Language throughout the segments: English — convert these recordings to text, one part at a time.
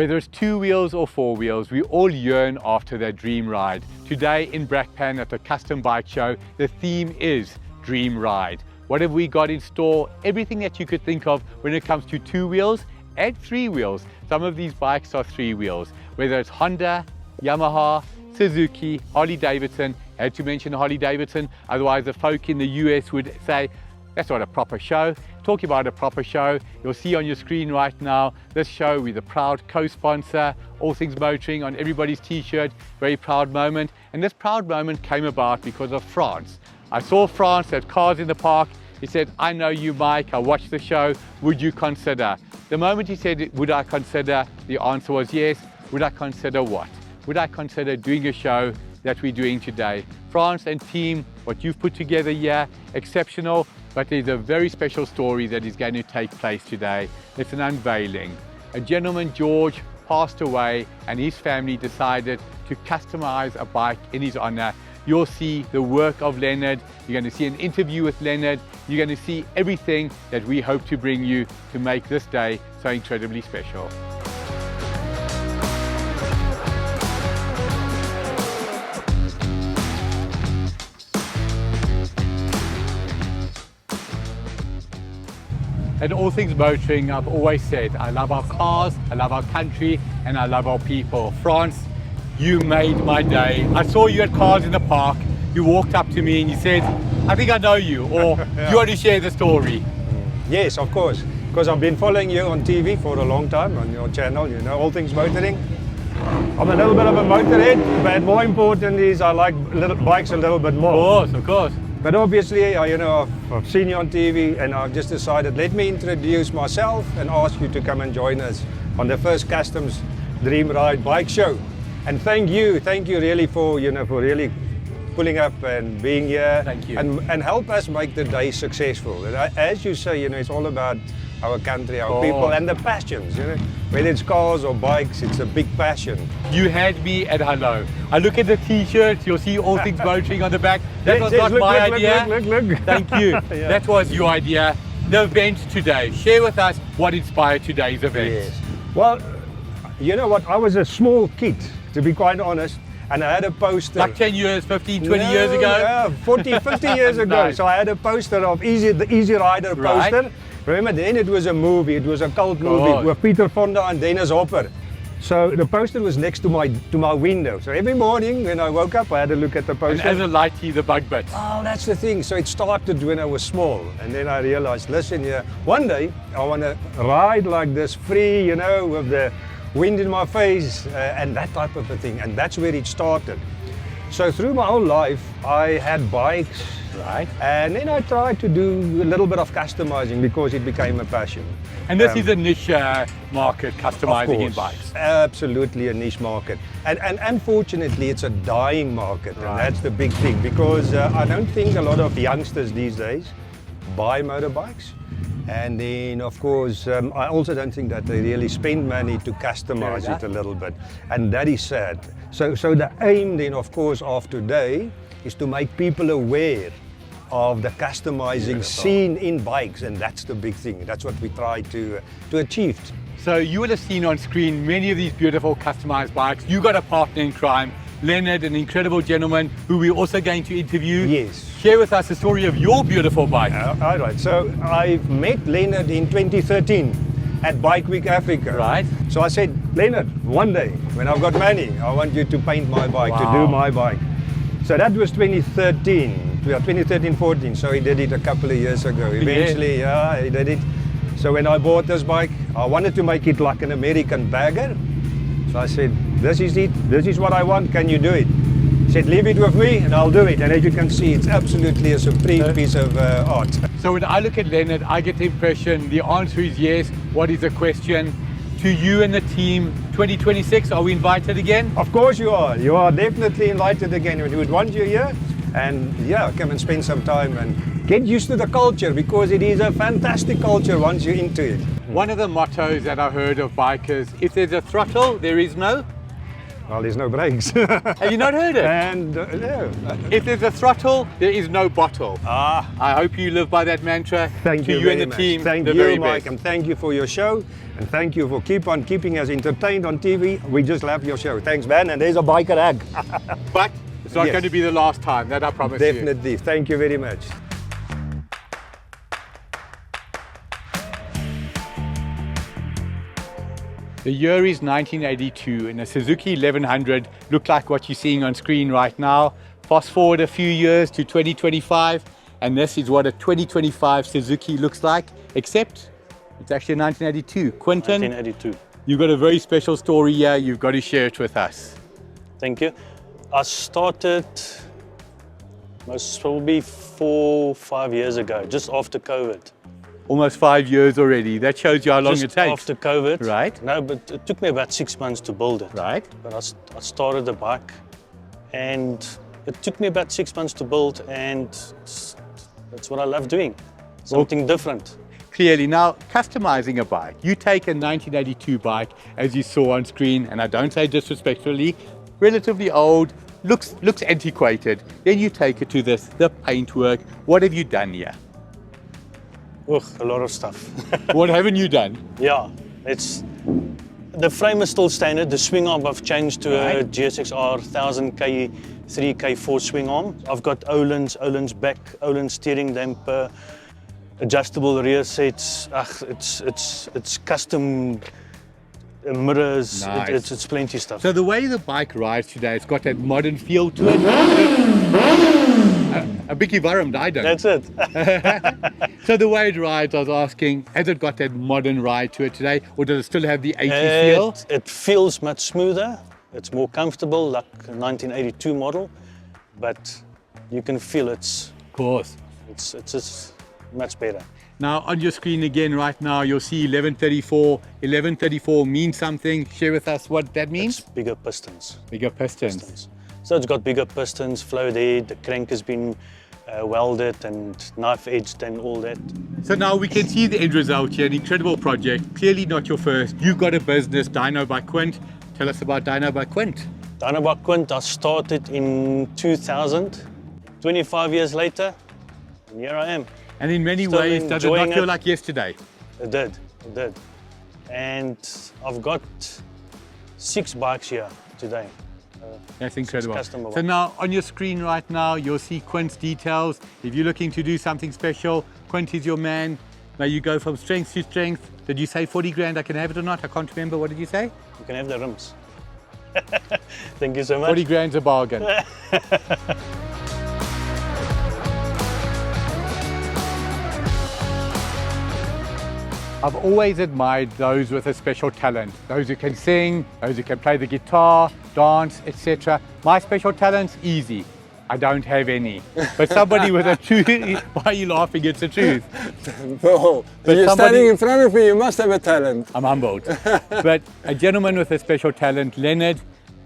Whether it's 2 wheels or 4 wheels, we all yearn after that dream ride. Today in Brakpan at the Custom Bike Show, the theme is Dream Ride. What have we got in store? Everything that you could think of when it comes to 2 wheels and 3 wheels. Some of these bikes are 3 wheels, whether it's Honda, Yamaha, Suzuki, Harley-Davidson. I had to mention Harley-Davidson, otherwise the folk in the US would say, that's not a proper show. Talking about a proper show, you'll see on your screen right now, this show with a proud co-sponsor, All Things Motoring on everybody's t-shirt, very proud moment. And this proud moment came about because of France. I saw France at Cars in the Park. He said, I know you, Mike, I watched the show, would you consider? The moment he said, would I consider, the answer was yes. Would I consider what? Would I consider doing a show that we're doing today? France and team, what you've put together here, exceptional. But there's a very special story that is going to take place today. It's an unveiling. A gentleman, George, passed away and his family decided to customize a bike in his honor. You'll see the work of Leonard. You're going to see an interview with Leonard. You're going to see everything that we hope to bring you to make this day so incredibly special. At All Things Motoring, I've always said, I love our cars, I love our country, and I love our people. France, you made my day. I saw you at Cars in the Park. You walked up to me and you said, I think I know you, or yeah. You want to share the story? Yes, of course, because I've been following you on TV for a long time, on your channel, you know, All Things Motoring. I'm a little bit of a motorhead, but more important is I like bikes a little bit more. Of course. But obviously, you know, I've seen you on TV and I've just decided, let me introduce myself and ask you to come and join us on the first Customs Dream Ride bike show. And thank you really for, you know, for really pulling up and being here. Thank you. And help us make the day successful. And as you say, you know, it's all about our country, our people, and the passions, you know. Whether it's cars or bikes, it's a big passion. You had me at hello. I look at the t-shirts, you'll see All Things Motoring on the back. That was not my idea. Look. Thank you. Yeah. That was your idea. The event today. Share with us what inspired today's event. Yes. Well, you know what? I was a small kid, to be quite honest, and I had a poster. Like 10 years, 15, 20 years ago? Yeah, 40, 50 years ago. Nice. So I had a poster of the Easy Rider poster. Right. Remember, then it was a movie, it was a cult movie with Peter Fonda and Dennis Hopper. So the poster was next to my window. So every morning when I woke up, I had a look at the poster. And as a lighty, the bug bit. Oh, that's the thing. So it started when I was small. And then I realized, listen here, one day I want to ride like this free, you know, with the wind in my face and that type of a thing. And that's where it started. So through my whole life, I had bikes. Right. And then I tried to do a little bit of customizing because it became a passion. And this is a niche market, customizing in bikes. Absolutely a niche market. And unfortunately, it's a dying market. Right. And that's the big thing because I don't think a lot of youngsters these days buy motorbikes. And then, of course, I also don't think that they really spend money to customize it a little bit. And that is sad. So the aim then, of course, of today is to make people aware of the customizing scene in bikes, and that's the big thing. That's what we try to achieve. So you will have seen on screen many of these beautiful customized bikes. You got a partner in crime, Leonard, an incredible gentleman who we're also going to interview. Yes. Share with us the story of your beautiful bike. All right, so I met Leonard in 2013 at Bike Week Africa. Right. So I said, Leonard, one day when I've got money, I want you to paint my bike, to do my bike. So that was 2013-14, so he did it a couple of years ago. Eventually, he did it. So when I bought this bike, I wanted to make it like an American bagger. So I said, this is it, this is what I want, can you do it? He said, leave it with me and I'll do it. And as you can see, it's absolutely a supreme piece of art. So when I look at Leonard, I get the impression the answer is yes. What is the question? To you and the team, 2026, are we invited again? Of course you are. You are definitely invited again. We would want you here. And yeah, come and spend some time and get used to the culture because it is a fantastic culture once you're into it. One of the mottos that I heard of bikers, if there's a throttle, there is no Well, there's no brakes. Have you not heard it? And yeah. If there's a throttle, there is no bottle. Ah, I hope you live by that mantra. thank to you you very and the much. team, Thank the you, very Mike, best. and thank you for your show. And thank you for keeping us entertained on TV. We just love your show. Thanks, man. And there's a biker hug. But it's not Yes. going to be the last time, that I promise you. Definitely. Thank you very much. The year is 1982 and a Suzuki 1100 looked like what you're seeing on screen right now. Fast forward a few years to 2025 and this is what a 2025 Suzuki looks like, except it's actually a 1982. Quentin, 1982. you've got a very special story here, you've got to share it with us. Thank you. I started most probably 4-5 years ago, just after COVID. Almost 5 years already, that shows you how long Just it takes. after COVID. Right. No, but it took me about 6 months to build it. Right. But I started the bike and it took me about 6 months to build and that's what I love doing. Something different. Clearly, now customizing a bike, you take a 1982 bike as you saw on screen, and I don't say disrespectfully, relatively old, looks antiquated. Then you take it to the paintwork. What have you done here? Ugh, a lot of stuff. What haven't you done? Yeah, the frame is still standard. The swing arm I've changed to a Right. GSXR 1000K 3K4 swing arm. I've got Olin's back, Olin's steering damper, adjustable rear sets. It's custom mirrors. Nice. It's plenty stuff. So the way the bike rides today, it's got that modern feel to it. A biggie varum, I don't. That's it. So the way it rides, I was asking, has it got that modern ride to it today, or does it still have the 80s feel? It feels much smoother. It's more comfortable, like a 1982 model, but you can feel Of course. it's much better. Now on your screen again right now, you'll see 1134. 1134 means something. Share with us what that means. It's bigger pistons. Bigger pistons. So it's got bigger pistons, flow there, the crank has been welded and knife edged and all that. So now we can see the end result here, an incredible project. Clearly not your first. You've got a business, Dyno by Quint. Tell us about Dyno by Quint. Dyno by Quint, I started in 2000. 25 years later, and here I am. And in many Still ways, does it not enjoying feel it. like yesterday? It did. And I've got 6 bikes here today. That's incredible. custom So now on your screen right now, you'll see Quint's details. If you're looking to do something special, Quint is your man. Now you go from strength to strength. Did you say 40 grand I can have it or not? I can't remember. What did you say? You can have the rims. Thank you so much. 40 grand's a bargain. I've always admired those with a special talent, those who can sing, those who can play the guitar, dance, etc. My special talent's easy. I don't have any. But somebody with a truth, why are you laughing? It's the truth. No, But you're somebody- standing in front of me, you must have a talent. I'm humbled. But a gentleman with a special talent, Leonard,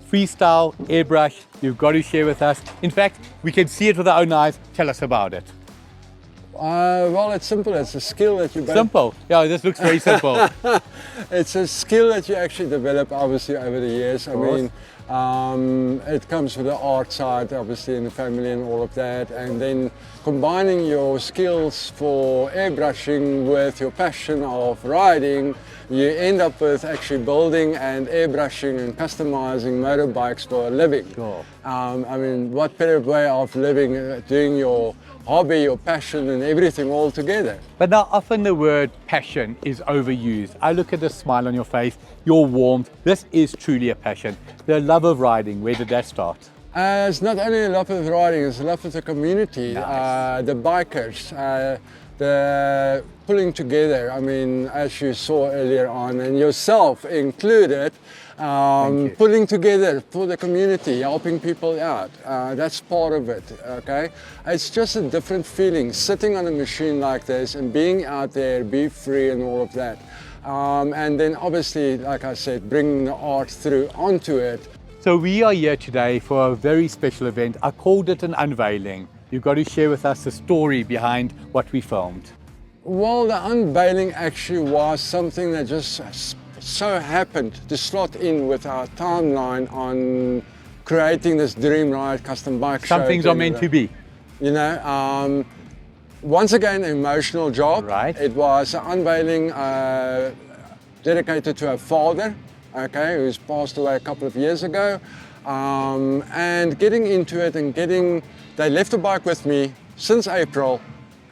freestyle, airbrush, you've got to share with us. In fact, we can see it with our own eyes. Tell us about it. Well, it's simple. It's a skill that you Simple. Yeah, this looks very simple. It's a skill that you actually develop, obviously, over the years. I course. mean, it comes with the art side, obviously, in the family and all of that. And then combining your skills for airbrushing with your passion of riding, you end up with actually building and airbrushing and customizing motorbikes for a living. Sure. I mean, what better way of living, doing your hobby, your passion and everything all together. But now often the word passion is overused. I look at the smile on your face, your warmth. This is truly a passion. The love of riding, where did that start? It's not only a love of riding, it's a love of the community, Nice. the bikers, the pulling together. I mean, as you saw earlier on, and yourself included, you. pulling together for the community, helping people out. That's part of it, okay? It's just a different feeling, sitting on a machine like this and being out there, be free and all of that. And then obviously, like I said, bringing the art through onto it. So we are here today for a very special event. I called it an unveiling. You've got to share with us the story behind what we filmed. Well, the unveiling actually was something that just just so happened to slot in with our timeline on creating this Dream Ride custom bike show. Some things are meant to be. You know, once again, an emotional job. Right. It was an unveiling dedicated to a father, okay, who's passed away a couple of years ago. And getting into it and they left the bike with me since April,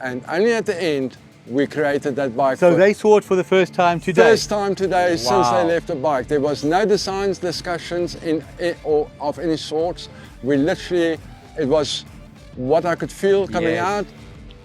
and only at the end we created that bike. So they saw it for the first time today? First time today since they left the bike. There was no designs discussions or of any sorts. We literally, it was what I could feel coming out,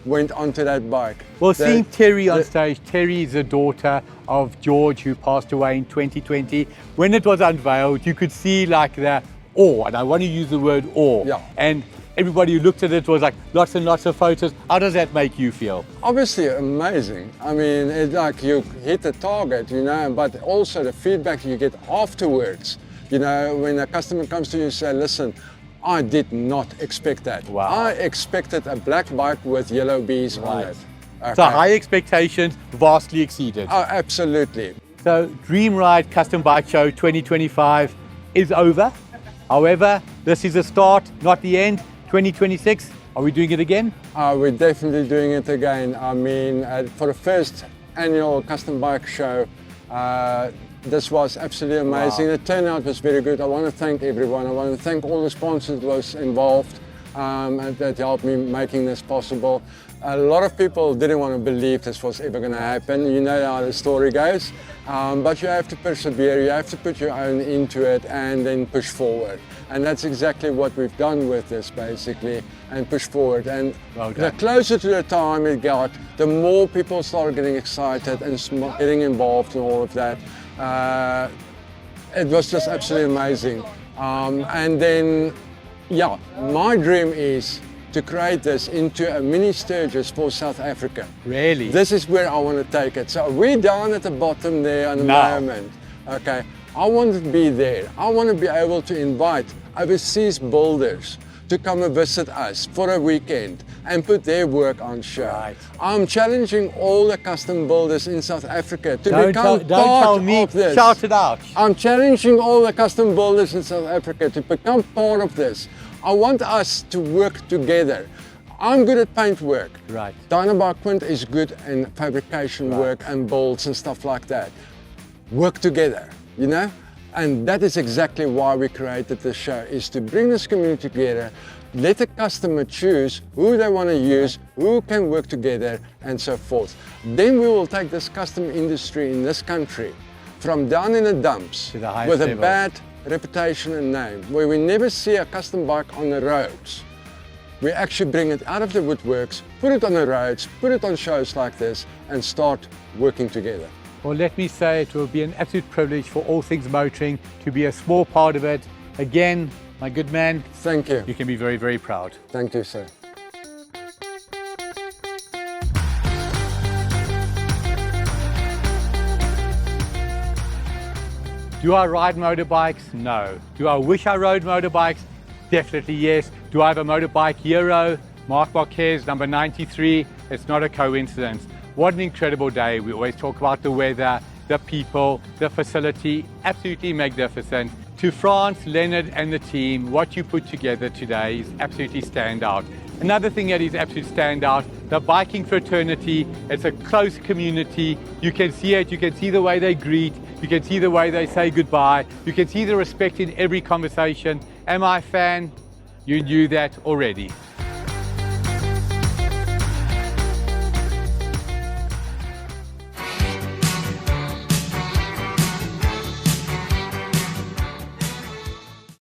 went onto that bike. Well, seeing Terry on stage, Terry is the daughter of George, who passed away in 2020. When it was unveiled, you could see like the awe, and I want to use the word awe. Yeah. And everybody who looked at it was like lots and lots of photos. How does that make you feel? Obviously amazing. I mean, it's like you hit the target, you know, but also the feedback you get afterwards. You know, when a customer comes to you and say, listen, I did not expect that. Wow. I expected a black bike with yellow bees on it. Okay. So high expectations, vastly exceeded. Oh, absolutely. So Dream Ride Custom Bike Show 2025 is over. However, this is a start, not the end. 2026, are we doing it again? We're definitely doing it again. I mean, for the first annual custom bike show, this was absolutely amazing. Wow. The turnout was very good. I want to thank everyone. I want to thank all the sponsors that was involved and that helped me making this possible. A lot of people didn't want to believe this was ever going to happen. You know how the story goes. But you have to persevere, you have to put your own into it and then push forward. And that's exactly what we've done with this, basically, and push forward. And the closer to the time it got, the more people started getting excited and getting involved in all of that. It was just absolutely amazing. And then, yeah, my dream is to create this into a mini Sturgis for South Africa. Really? This is where I want to take it. So we're down at the bottom there at the moment. Okay, I want to be there. I want to be able to invite overseas builders to come and visit us for a weekend and put their work on show. Right. I'm challenging all the custom builders in South Africa to become part of this. Shout it out. I'm challenging all the custom builders in South Africa to become part of this. I want us to work together. I'm good at paint work. Right. Dynabike Quint is good in fabrication work and bolts and stuff like that. Work together, you know? And that is exactly why we created this show, is to bring this community together, let the customer choose who they want to use, who can work together, and so forth. Then we will take this custom industry in this country from down in the dumps to the with a level. bad reputation and name, where we never see a custom bike on the roads. We actually bring it out of the woodworks, put it on the roads, put it on shows like this, and start working together. Well, let me say it will be an absolute privilege for All Things Motoring to be a small part of it. Again, my good man. Thank you. You can be very, very proud. Thank you, sir. Do I ride motorbikes? No. Do I wish I rode motorbikes? Definitely yes. Do I have a motorbike hero? Mark Marquez, number 93. It's not a coincidence. What an incredible day. We always talk about the weather, the people, the facility, absolutely magnificent. To France, Leonard and the team, what you put together today is absolutely standout. Another thing that is absolutely standout, the biking fraternity. It's a close community. You can see it, you can see the way they greet, you can see the way they say goodbye, you can see the respect in every conversation. Am I a fan? You knew that already.